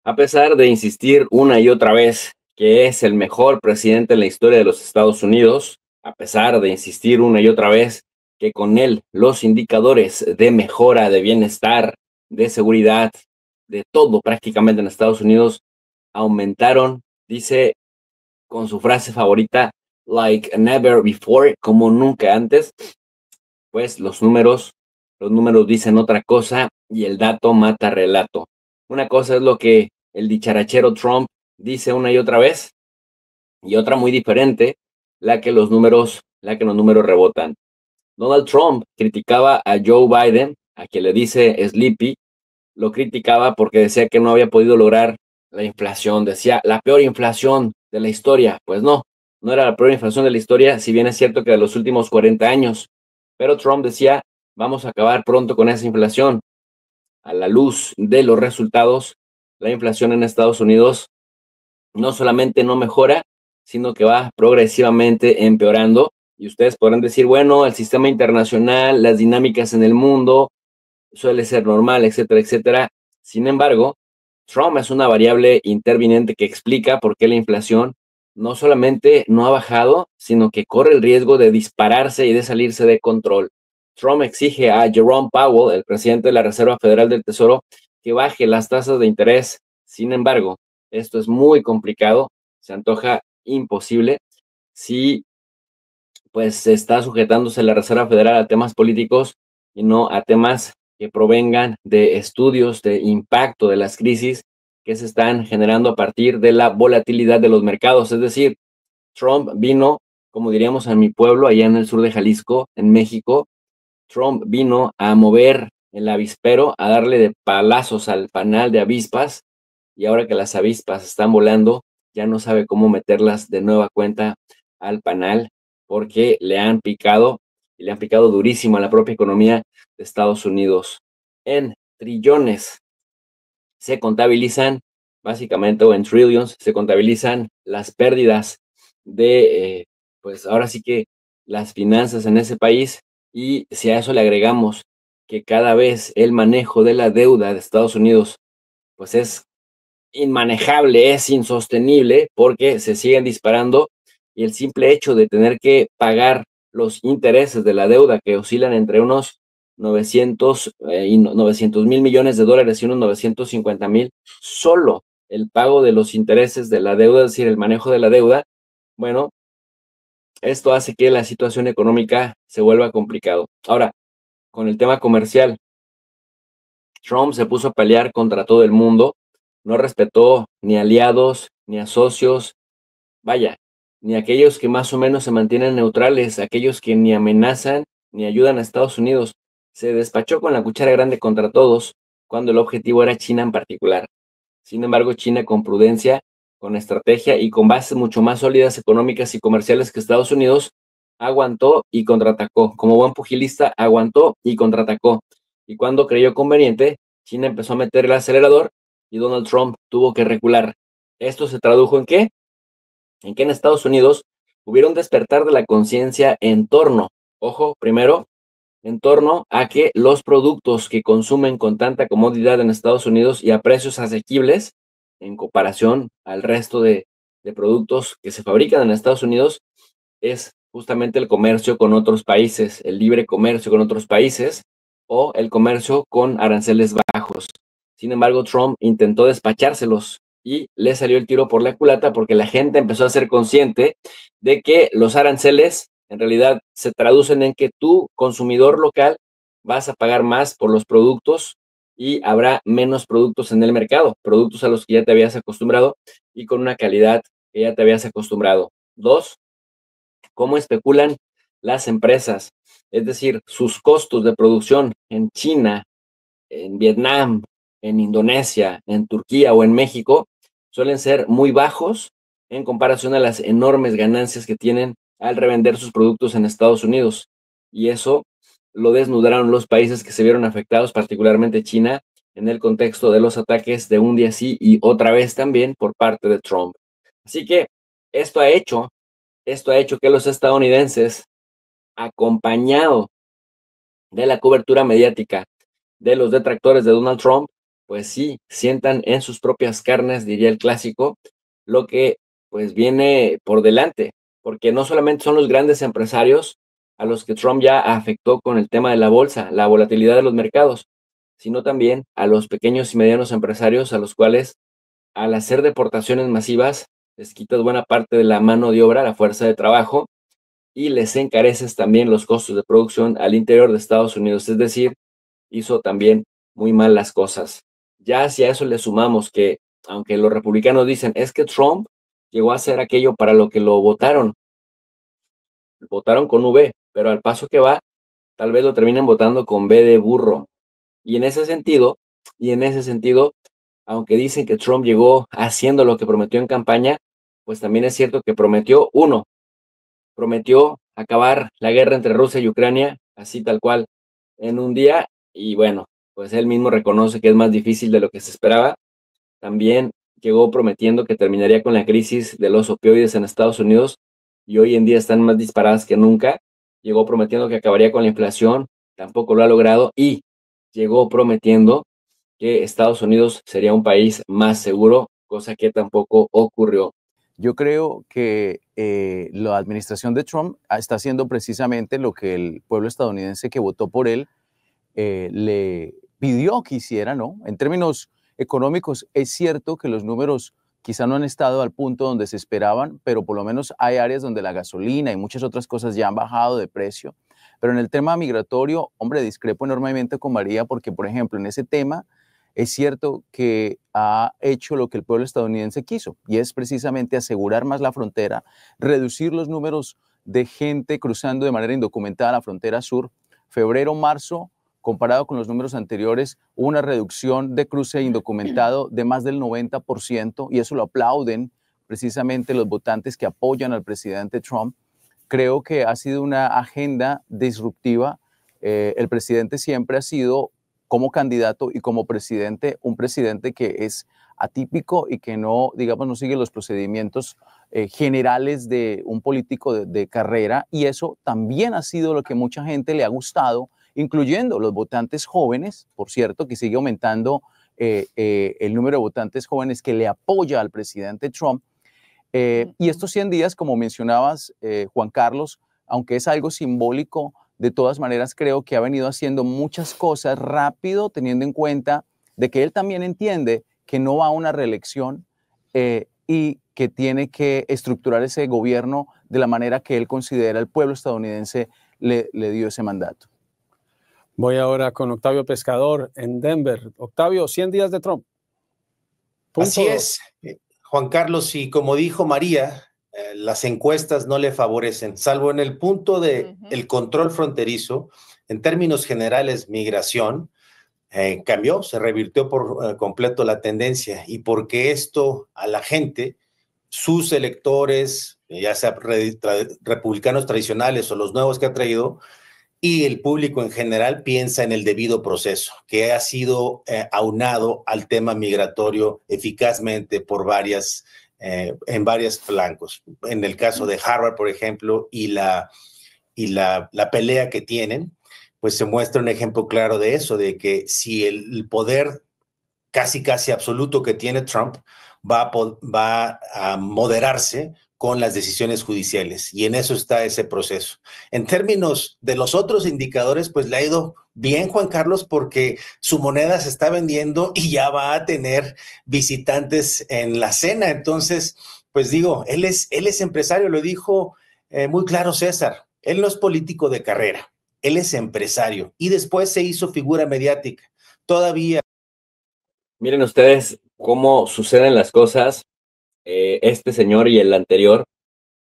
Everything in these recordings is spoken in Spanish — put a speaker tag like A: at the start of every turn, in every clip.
A: A pesar de insistir una y otra vez que es el mejor presidente en la historia de los Estados Unidos, a pesar de insistir una y otra vez que con él los indicadores de mejora, de bienestar, de seguridad, de todo prácticamente en Estados Unidos aumentaron, dice con su frase favorita, like never before, como nunca antes, pues los números dicen otra cosa y el dato mata relato. Una cosa es lo que el dicharachero Trump dice una y otra vez, y otra muy diferente, la que los números rebotan. Donald Trump criticaba a Joe Biden, a quien le dice Sleepy, lo criticaba porque decía que no había podido lograr la inflación, decía la peor inflación de la historia. Pues no, no era la peor inflación de la historia, si bien es cierto que de los últimos 40 años. Pero Trump decía, vamos a acabar pronto con esa inflación. A la luz de los resultados, la inflación en Estados Unidos no solamente no mejora, sino que va progresivamente empeorando. Y ustedes podrán decir, bueno, el sistema internacional, las dinámicas en el mundo, suele ser normal, etcétera, etcétera. Sin embargo, Trump es una variable interviniente que explica por qué la inflación no solamente no ha bajado, sino que corre el riesgo de dispararse y de salirse de control. Trump exige a Jerome Powell, el presidente de la Reserva Federal del Tesoro, que baje las tasas de interés. Sin embargo, esto es muy complicado, se antoja imposible si pues está sujetándose la Reserva Federal a temas políticos y no a temas que provengan de estudios de impacto de las crisis que se están generando a partir de la volatilidad de los mercados. Es decir, Trump vino, como diríamos en mi pueblo, allá en el sur de Jalisco, en México, Trump vino a mover el avispero, a darle de palazos al panal de avispas, y ahora que las avispas están volando, ya no sabe cómo meterlas de nueva cuenta al panal, porque le han picado, y le han picado durísimo a la propia economía de Estados Unidos. En trillones se contabilizan, básicamente, o en trillions, se contabilizan las pérdidas de, pues ahora sí que las finanzas en ese país, y si a eso le agregamos que cada vez el manejo de la deuda de Estados Unidos, pues es inmanejable, es insostenible porque se siguen disparando, y el simple hecho de tener que pagar los intereses de la deuda que oscilan entre unos 900 mil millones de dólares y unos 950,000, solo el pago de los intereses de la deuda, es decir, el manejo de la deuda, bueno, esto hace que la situación económica se vuelva complicado. Ahora, con el tema comercial, Trump se puso a pelear contra todo el mundo, no respetó ni aliados, ni a socios, vaya, ni aquellos que más o menos se mantienen neutrales, aquellos que ni amenazan ni ayudan a Estados Unidos. Se despachó con la cuchara grande contra todos, cuando el objetivo era China en particular. Sin embargo, China con prudencia, con estrategia y con bases mucho más sólidas económicas y comerciales que Estados Unidos, aguantó y contraatacó. Como buen pugilista, aguantó y contraatacó. Y cuando creyó conveniente, China empezó a meter el acelerador y Donald Trump tuvo que recular. ¿Esto se tradujo en qué? En que en Estados Unidos hubiera un despertar de la conciencia en torno, ojo, primero, en torno a que los productos que consumen con tanta comodidad en Estados Unidos y a precios asequibles en comparación al resto de productos que se fabrican en Estados Unidos es justamente el comercio con otros países, el libre comercio con otros países o el comercio con aranceles bajos. Sin embargo, Trump intentó despachárselos y le salió el tiro por la culata porque la gente empezó a ser consciente de que los aranceles en realidad se traducen en que tú, consumidor local, vas a pagar más por los productos y habrá menos productos en el mercado, productos a los que ya te habías acostumbrado y con una calidad que ya te habías acostumbrado. Dos, cómo especulan las empresas, es decir, sus costos de producción en China, en Vietnam, en Indonesia, en Turquía o en México suelen ser muy bajos en comparación a las enormes ganancias que tienen al revender sus productos en Estados Unidos. Y eso lo desnudaron los países que se vieron afectados, particularmente China, en el contexto de los ataques de un día sí y otra vez también por parte de Trump. Así que esto ha hecho, esto ha hecho que los estadounidenses, acompañado de la cobertura mediática de los detractores de Donald Trump, pues sí, sientan en sus propias carnes, diría el clásico, lo que pues viene por delante, porque no solamente son los grandes empresarios a los que Trump ya afectó con el tema de la bolsa, la volatilidad de los mercados, sino también a los pequeños y medianos empresarios a los cuales, al hacer deportaciones masivas, les quitas buena parte de la mano de obra, la fuerza de trabajo, y les encareces también los costos de producción al interior de Estados Unidos. Es decir, hizo también muy mal las cosas. Ya si a eso le sumamos que, aunque los republicanos dicen, es que Trump llegó a hacer aquello para lo que lo votaron con V, pero al paso que va, tal vez lo terminen votando con B de burro. Y en ese sentido, aunque dicen que Trump llegó haciendo lo que prometió en campaña, pues también es cierto que prometió acabar la guerra entre Rusia y Ucrania, así tal cual, en un día, y bueno, pues él mismo reconoce que es más difícil de lo que se esperaba. También llegó prometiendo que terminaría con la crisis de los opioides en Estados Unidos, y hoy en día están más disparadas que nunca. Llegó prometiendo que acabaría con la inflación, tampoco lo ha logrado, y llegó prometiendo que Estados Unidos sería un país más seguro, cosa que tampoco ocurrió.
B: Yo creo que la administración de Trump está haciendo precisamente lo que el pueblo estadounidense que votó por él le pidió que hiciera, ¿no? En términos económicos, es cierto que los números quizá no han estado al punto donde se esperaban, pero por lo menos hay áreas donde la gasolina y muchas otras cosas ya han bajado de precio. Pero en el tema migratorio, hombre, discrepo enormemente con María porque, por ejemplo, en ese tema es cierto que ha hecho lo que el pueblo estadounidense quiso y es precisamente asegurar más la frontera, reducir los números de gente cruzando de manera indocumentada la frontera sur. Febrero, marzo, comparado con los números anteriores, hubo una reducción de cruce indocumentado de más del 90% y eso lo aplauden precisamente los votantes que apoyan al presidente Trump. Creo que ha sido una agenda disruptiva. El presidente siempre ha sido, como candidato y como presidente, un presidente que es atípico y que no, digamos, no sigue los procedimientos generales de un político de carrera, y eso también ha sido lo que mucha gente le ha gustado, incluyendo los votantes jóvenes, por cierto, que sigue aumentando el número de votantes jóvenes que le apoya al presidente Trump. Y estos 100 días, como mencionabas, Juan Carlos, aunque es algo simbólico, de todas maneras creo que ha venido haciendo muchas cosas rápido, teniendo en cuenta de que él también entiende que no va a una reelección y que tiene que estructurar ese gobierno de la manera que él considera el pueblo estadounidense le dio ese mandato.
C: Voy ahora con Octavio Pescador en Denver. Octavio, 100 días de Trump.
D: Así es, Juan Carlos, y como dijo María, las encuestas no le favorecen, salvo en el punto de el control fronterizo. En términos generales, migración cambió, se revirtió por completo la tendencia, y porque esto a la gente, sus electores, ya sea republicanos tradicionales o los nuevos que ha traído, y el público en general piensa en el debido proceso, que ha sido aunado al tema migratorio eficazmente por en varios flancos. En el caso de Harvard, por ejemplo, y la pelea que tienen, pues se muestra un ejemplo claro de eso, de que si el poder casi absoluto que tiene Trump va a moderarse con las decisiones judiciales, y en eso está ese proceso. En términos de los otros indicadores, pues le ha ido bien, Juan Carlos, porque su moneda se está vendiendo y ya va a tener visitantes en la cena. Entonces, pues digo, él es empresario, lo dijo muy claro César, él no es político de carrera, él es empresario, y después se hizo figura mediática. Todavía.
A: Miren ustedes cómo suceden las cosas. Este señor y el anterior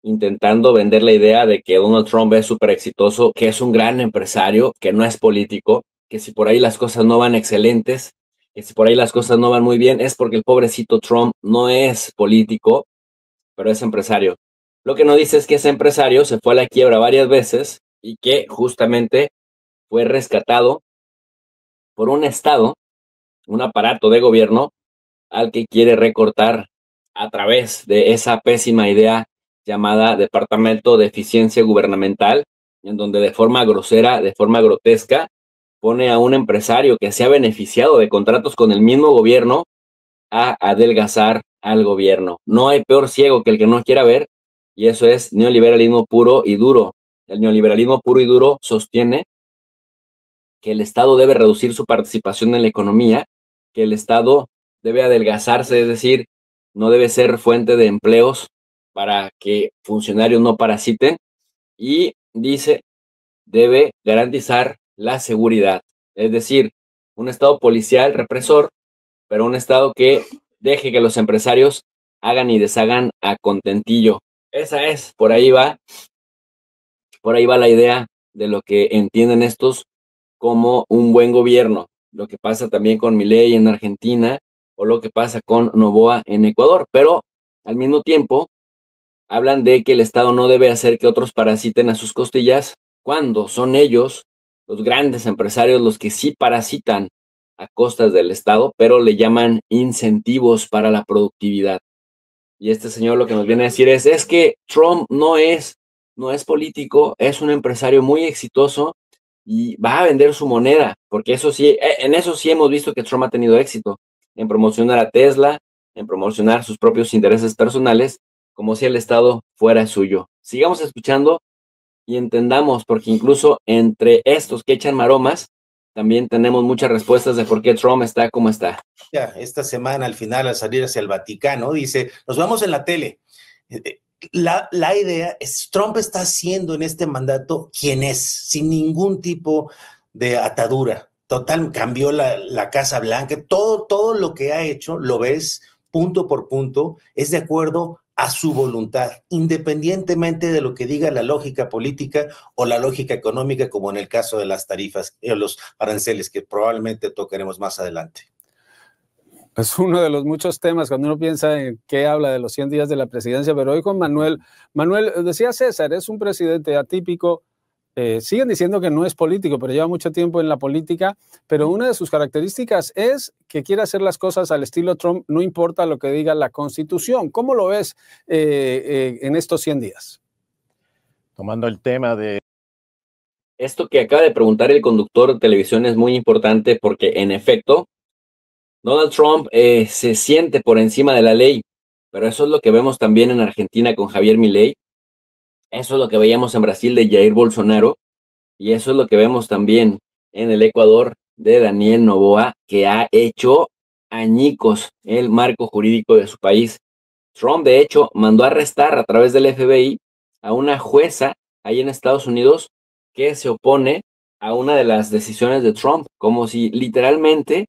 A: intentando vender la idea de que Donald Trump es súper exitoso, que es un gran empresario, que no es político, que si por ahí las cosas no van excelentes, que si por ahí las cosas no van muy bien, es porque el pobrecito Trump no es político, pero es empresario. Lo que no dice es que ese empresario se fue a la quiebra varias veces y que justamente fue rescatado por un Estado, un aparato de gobierno al que quiere recortar a través de esa pésima idea llamada Departamento de Eficiencia Gubernamental, en donde de forma grosera, de forma grotesca, pone a un empresario que se ha beneficiado de contratos con el mismo gobierno a adelgazar al gobierno. No hay peor ciego que el que no quiera ver, y eso es neoliberalismo puro y duro. El neoliberalismo puro y duro sostiene que el Estado debe reducir su participación en la economía, que el Estado debe adelgazarse, es decir, no debe ser fuente de empleos para que funcionarios no parasiten, y dice, debe garantizar la seguridad, es decir, un Estado policial represor, pero un Estado que deje que los empresarios hagan y deshagan a contentillo. Esa es, por ahí va la idea de lo que entienden estos como un buen gobierno. Lo que pasa también con Milei en Argentina o lo que pasa con Noboa en Ecuador, pero al mismo tiempo hablan de que el Estado no debe hacer que otros parasiten a sus costillas cuando son ellos, los grandes empresarios, los que sí parasitan a costas del Estado, pero le llaman incentivos para la productividad. Y este señor lo que nos viene a decir es que Trump no es político, es un empresario muy exitoso y va a vender su moneda, porque eso sí, en eso sí hemos visto que Trump ha tenido éxito, en promocionar a Tesla, en promocionar sus propios intereses personales, como si el Estado fuera suyo. Sigamos escuchando y entendamos, porque incluso entre estos que echan maromas, también tenemos muchas respuestas de por qué Trump está como está.
D: Ya, esta semana, al final, al salir hacia el Vaticano, dice, nos vemos en la tele. La idea es, Trump está haciendo en este mandato quien es, sin ningún tipo de atadura. Total, cambió la Casa Blanca, todo lo que ha hecho, lo ves punto por punto, es de acuerdo a su voluntad, independientemente de lo que diga la lógica política o la lógica económica, como en el caso de las tarifas o los aranceles, que probablemente tocaremos más adelante.
C: Es uno de los muchos temas cuando uno piensa en qué habla de los 100 días de la presidencia, pero hoy con Manuel, decía César, es un presidente atípico, siguen diciendo que no es político, pero lleva mucho tiempo en la política, pero una de sus características es que quiere hacer las cosas al estilo Trump, no importa lo que diga la Constitución. ¿Cómo lo ves en estos 100 días?
E: Tomando el tema de...
A: Esto que acaba de preguntar el conductor de televisión es muy importante porque, en efecto, Donald Trump se siente por encima de la ley, pero eso es lo que vemos también en Argentina con Javier Milei, eso es lo que veíamos en Brasil de Jair Bolsonaro, y eso es lo que vemos también en el Ecuador de Daniel Noboa, que ha hecho añicos el marco jurídico de su país. Trump, de hecho, mandó a arrestar a través del FBI a una jueza ahí en Estados Unidos que se opone a una de las decisiones de Trump, como si literalmente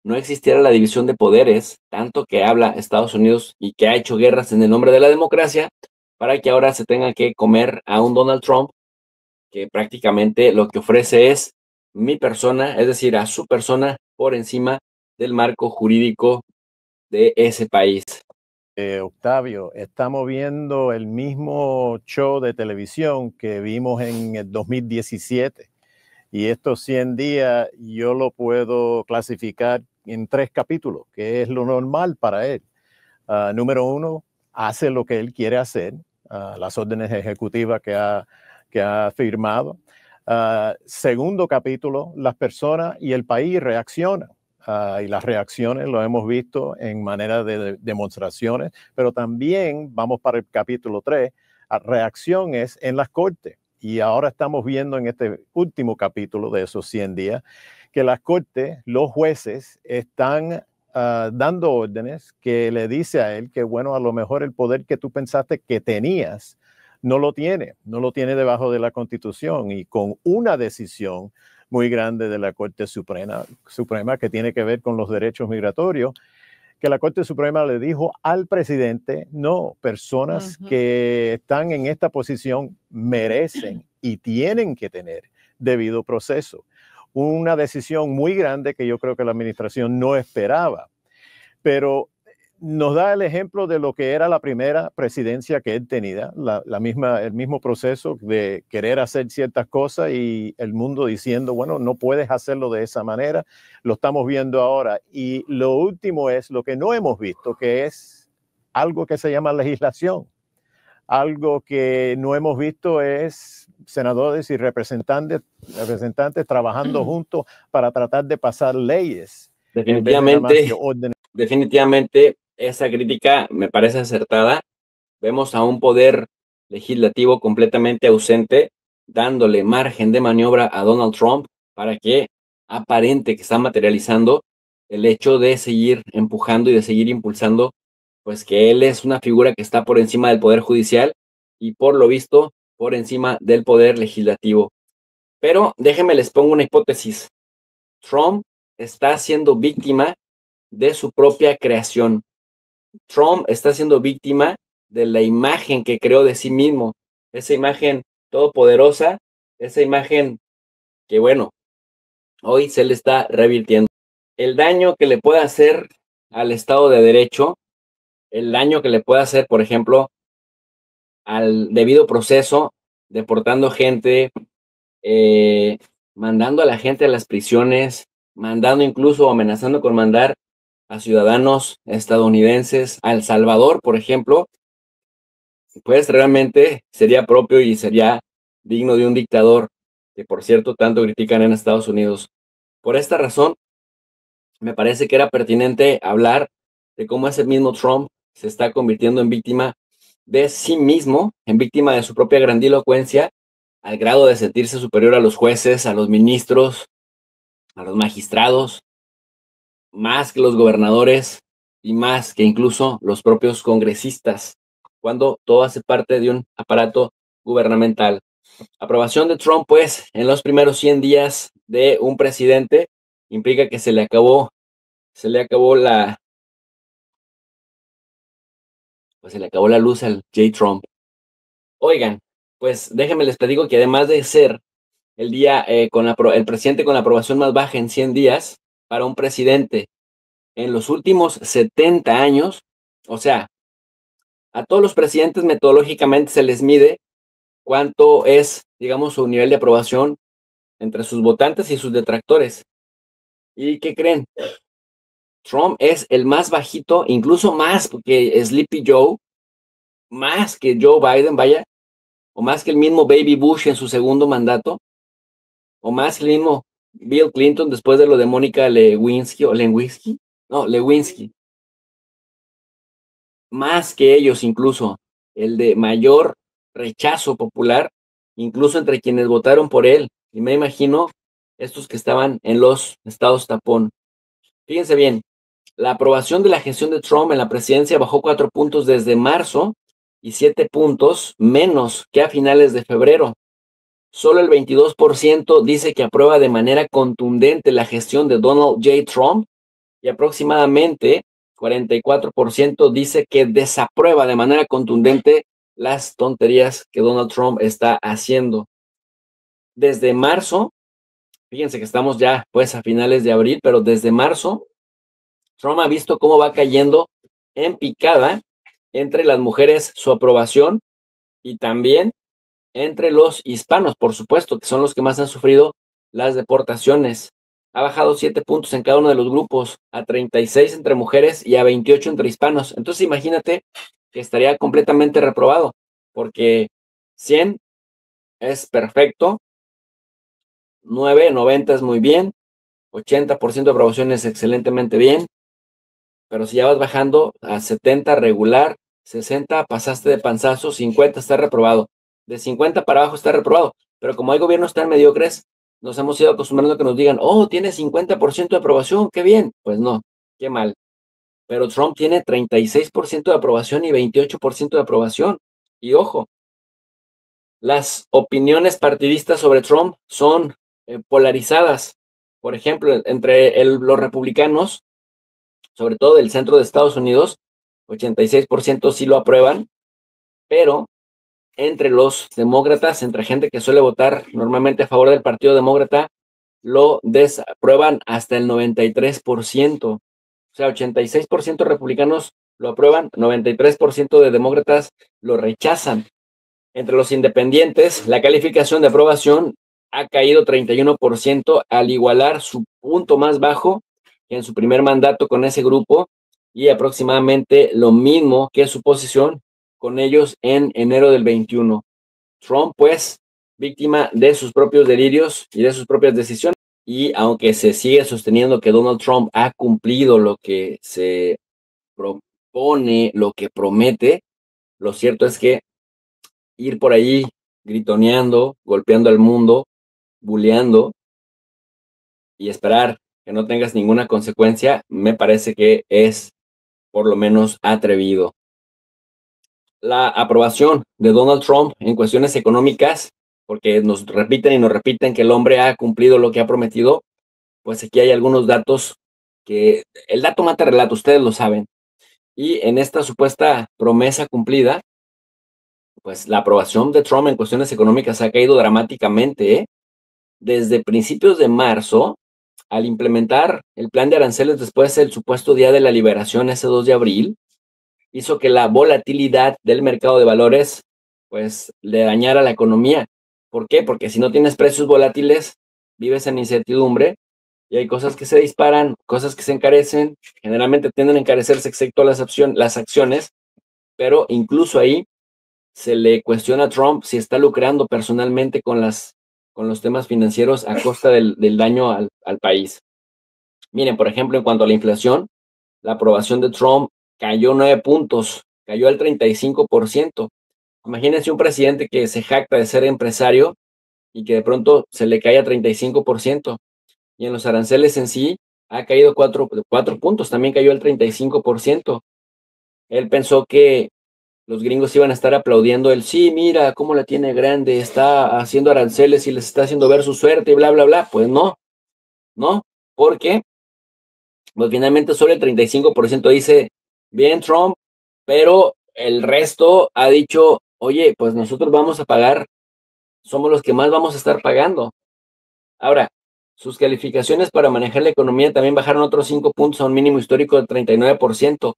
A: no existiera la división de poderes, tanto que habla Estados Unidos y que ha hecho guerras en el nombre de la democracia, para que ahora se tenga que comer a un Donald Trump que prácticamente lo que ofrece es mi persona, es decir, a su persona por encima del marco jurídico de ese país.
E: Octavio, estamos viendo el mismo show de televisión que vimos en el 2017 y estos 100 días yo lo puedo clasificar en 3 capítulos, que es lo normal para él. Número 1, hace lo que él quiere hacer, las órdenes ejecutivas que ha firmado. Segundo capítulo, las personas y el país reaccionan. Y las reacciones lo hemos visto en manera de demostraciones, pero también vamos para el capítulo 3, reacciones en las cortes. Y ahora estamos viendo en este último capítulo de esos 100 días que las cortes, los jueces están dando órdenes que le dice a él que, bueno, a lo mejor el poder que tú pensaste que tenías no lo tiene debajo de la Constitución, y con una decisión muy grande de la Corte Suprema que tiene que ver con los derechos migratorios, que la Corte Suprema le dijo al presidente, no, personas que están en esta posición merecen y tienen que tener debido proceso. Una decisión muy grande que yo creo que la administración no esperaba, pero nos da el ejemplo de lo que era la primera presidencia que él tenía, el mismo proceso de querer hacer ciertas cosas y el mundo diciendo, bueno, no puedes hacerlo de esa manera. Lo estamos viendo ahora. Y lo último es lo que no hemos visto, que es algo que se llama legislación. Algo que no hemos visto es senadores y representantes trabajando juntos para tratar de pasar leyes.
A: Definitivamente esa crítica me parece acertada. Vemos a un poder legislativo completamente ausente, dándole margen de maniobra a Donald Trump para que aparente que está materializando el hecho de seguir empujando y de seguir impulsando, pues que él es una figura que está por encima del poder judicial y por lo visto por encima del poder legislativo. Pero déjenme les pongo una hipótesis. Trump está siendo víctima de su propia creación. Trump está siendo víctima de la imagen que creó de sí mismo, esa imagen todopoderosa, esa imagen que, bueno, hoy se le está revirtiendo. El daño que le puede hacer al Estado de Derecho, el daño que le puede hacer, por ejemplo, al debido proceso, deportando gente, mandando a la gente a las prisiones, mandando incluso, amenazando con mandar a ciudadanos estadounidenses a El Salvador, por ejemplo, pues realmente sería propio y sería digno de un dictador, que por cierto tanto critican en Estados Unidos. Por esta razón, me parece que era pertinente hablar de cómo ese mismo Trump se está convirtiendo en víctima de sí mismo, en víctima de su propia grandilocuencia, al grado de sentirse superior a los jueces, a los ministros, a los magistrados, más que los gobernadores y más que incluso los propios congresistas, cuando todo hace parte de un aparato gubernamental. Aprobación de Trump, pues, en los primeros 100 días de un presidente, implica que se le acabó la luz al J. Trump. Oigan, pues déjenme les platico que además de ser el día el presidente con la aprobación más baja en 100 días para un presidente en los últimos 70 años, o sea, a todos los presidentes metodológicamente se les mide cuánto es, digamos, su nivel de aprobación entre sus votantes y sus detractores. ¿Y qué creen? Trump es el más bajito, incluso más que Sleepy Joe, más que Joe Biden, vaya, o más que el mismo Baby Bush en su segundo mandato, o más que el mismo Bill Clinton después de lo de Mónica Lewinsky, Lewinsky. Más que ellos incluso, el de mayor rechazo popular, incluso entre quienes votaron por él. Y me imagino estos que estaban en los estados tapón. Fíjense bien, la aprobación de la gestión de Trump en la presidencia bajó 4 puntos desde marzo y 7 puntos menos que a finales de febrero. Solo el 22% dice que aprueba de manera contundente la gestión de Donald J. Trump y aproximadamente 44% dice que desaprueba de manera contundente las tonterías que Donald Trump está haciendo. Desde marzo, fíjense que estamos ya pues a finales de abril, pero desde marzo, Trump ha visto cómo va cayendo en picada entre las mujeres su aprobación y también entre los hispanos, por supuesto, que son los que más han sufrido las deportaciones. Ha bajado 7 puntos en cada uno de los grupos, a 36 entre mujeres y a 28 entre hispanos. Entonces imagínate que estaría completamente reprobado, porque 100 es perfecto, 90 es muy bien, 80% de aprobación es excelentemente bien, pero si ya vas bajando a 70 regular, 60 pasaste de panzazo, 50 está reprobado. De 50 para abajo está reprobado. Pero como hay gobiernos tan mediocres, nos hemos ido acostumbrando a que nos digan, oh, tiene 50% de aprobación, qué bien. Pues no, qué mal. Pero Trump tiene 36% de aprobación y 28% de aprobación. Y ojo, las opiniones partidistas sobre Trump son polarizadas. Por ejemplo, entre los republicanos, sobre todo del centro de Estados Unidos, 86% sí lo aprueban, pero entre los demócratas, entre gente que suele votar normalmente a favor del Partido Demócrata, lo desaprueban hasta el 93%. O sea, 86% republicanos lo aprueban, 93% de demócratas lo rechazan. Entre los independientes, la calificación de aprobación ha caído 31% al igualar su punto más bajo en su primer mandato con ese grupo y aproximadamente lo mismo que su posición con ellos en enero del 21. Trump, pues, víctima de sus propios delirios y de sus propias decisiones. Y aunque se sigue sosteniendo que Donald Trump ha cumplido lo que se propone, lo que promete, lo cierto es que ir por ahí gritoneando, golpeando al mundo, bulleando y esperar que no tengas ninguna consecuencia, me parece que es por lo menos atrevido. La aprobación de Donald Trump en cuestiones económicas, porque nos repiten y nos repiten que el hombre ha cumplido lo que ha prometido, pues aquí hay algunos datos que el dato mata relato, ustedes lo saben. Y en esta supuesta promesa cumplida, pues la aprobación de Trump en cuestiones económicas ha caído dramáticamente, ¿eh? Desde principios de marzo, al implementar el plan de aranceles después del supuesto día de la liberación, ese 2 de abril, hizo que la volatilidad del mercado de valores pues le dañara la economía. ¿Por qué? Porque si no tienes precios volátiles, vives en incertidumbre y hay cosas que se disparan, cosas que se encarecen, generalmente tienden a encarecerse excepto las acciones, pero incluso ahí se le cuestiona a Trump si está lucrando personalmente con los temas financieros a costa del daño al país. Miren, por ejemplo, en cuanto a la inflación, la aprobación de Trump cayó 9 puntos, cayó al 35%. Imagínense un presidente que se jacta de ser empresario y que de pronto se le cae a 35%. Y en los aranceles en sí ha caído 4 puntos, también cayó al 35%. Él pensó que los gringos iban a estar aplaudiendo el sí, mira cómo la tiene grande, está haciendo aranceles y les está haciendo ver su suerte y bla, bla, bla. Pues no, porque pues finalmente solo el 35% dice, bien Trump, pero el resto ha dicho, oye, pues nosotros vamos a pagar, somos los que más vamos a estar pagando. Ahora, sus calificaciones para manejar la economía también bajaron otros 5 puntos a un mínimo histórico del 39%.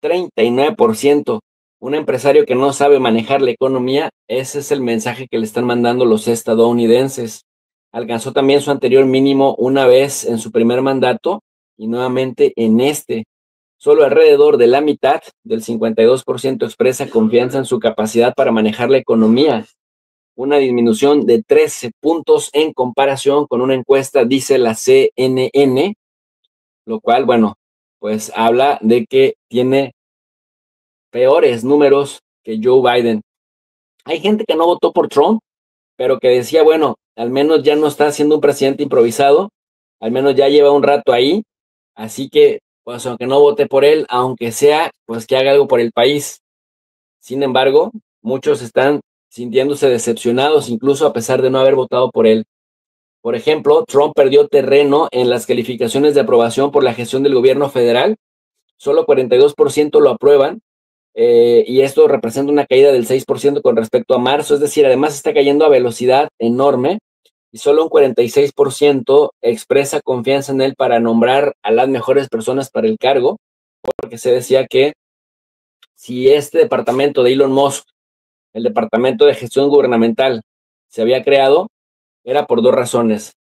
A: 39%. Un empresario que no sabe manejar la economía, ese es el mensaje que le están mandando los estadounidenses. Alcanzó también su anterior mínimo una vez en su primer mandato y nuevamente en este. Solo alrededor de la mitad, del 52%, expresa confianza en su capacidad para manejar la economía. Una disminución de 13 puntos en comparación con una encuesta, dice la CNN, lo cual, bueno, pues habla de que tiene peores números que Joe Biden. Hay gente que no votó por Trump, pero que decía, bueno, al menos ya no está siendo un presidente improvisado, al menos ya lleva un rato ahí, así que, pues aunque no vote por él, aunque sea, pues que haga algo por el país. Sin embargo, muchos están sintiéndose decepcionados, incluso a pesar de no haber votado por él. Por ejemplo, Trump perdió terreno en las calificaciones de aprobación por la gestión del gobierno federal. Solo 42% lo aprueban, y esto representa una caída del 6% con respecto a marzo. Es decir, además está cayendo a velocidad enorme y solo un 46% expresa confianza en él para nombrar a las mejores personas para el cargo, porque se decía que si este departamento de Elon Musk, el departamento de gestión gubernamental, se había creado, era por dos razones.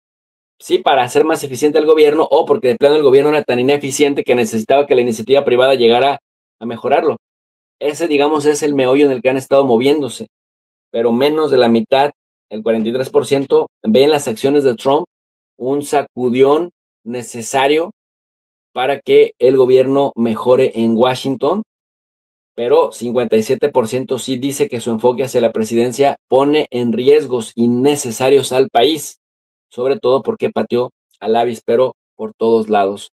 A: Sí, para hacer más eficiente el gobierno o porque de plano el gobierno era tan ineficiente que necesitaba que la iniciativa privada llegara a mejorarlo. Ese, digamos, es el meollo en el que han estado moviéndose, pero menos de la mitad, el 43%, ve en las acciones de Trump un sacudión necesario para que el gobierno mejore en Washington, pero 57% sí dice que su enfoque hacia la presidencia pone en riesgos innecesarios al país, sobre todo porque pateó al avispero por todos lados.